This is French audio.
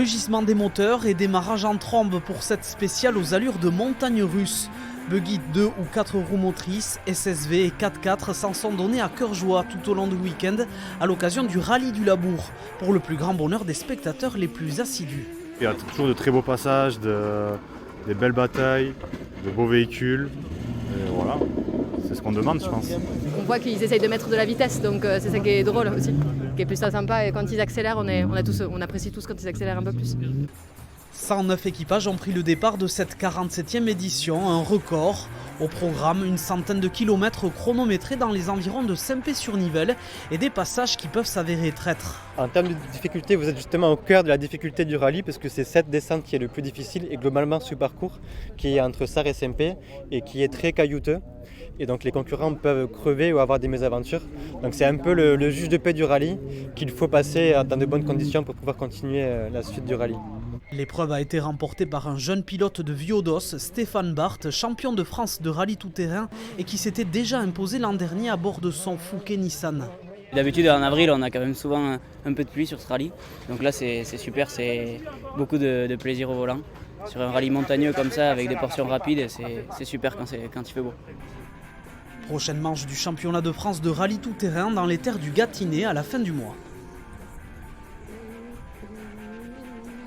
Mugissement des moteurs et démarrage en trombe pour cette spéciale aux allures de montagne russe. Buggy 2 ou 4 roues motrices, SSV et 4x4 s'en sont donnés à cœur joie tout au long du week-end à l'occasion du rallye du Labour, pour le plus grand bonheur des spectateurs les plus assidus. Il y a toujours de très beaux passages, des belles batailles, de beaux véhicules, et voilà, c'est ce qu'on demande je pense. On voit qu'ils essayent de mettre de la vitesse, donc c'est ça qui est drôle aussi, qui est plus sympa, et quand ils accélèrent, on apprécie tous quand ils accélèrent un peu plus. 109 équipages ont pris le départ de cette 47e édition, un record. Au programme, une centaine de kilomètres chronométrés dans les environs de Saint-Pé-sur-Nivelle et des passages qui peuvent s'avérer traîtres. En termes de difficulté, vous êtes justement au cœur de la difficulté du rallye parce que c'est cette descente qui est le plus difficile et globalement ce parcours qui est entre Sarre et Saint-Pé et qui est très caillouteux. Et donc les concurrents peuvent crever ou avoir des mésaventures. Donc c'est un peu le juge de paix du rallye qu'il faut passer dans de bonnes conditions pour pouvoir continuer la suite du rallye. L'épreuve a été remportée par un jeune pilote de Viodos, Stéphane Barthes, champion de France de rallye tout-terrain et qui s'était déjà imposé l'an dernier à bord de son Fouquet Nissan. D'habitude en avril on a quand même souvent un peu de pluie sur ce rallye, donc là c'est super, c'est beaucoup de plaisir au volant. Sur un rallye montagneux comme ça avec des portions rapides, c'est super quand il fait beau. Prochaine manche du championnat de France de rallye tout-terrain dans les terres du Gâtinais à la fin du mois.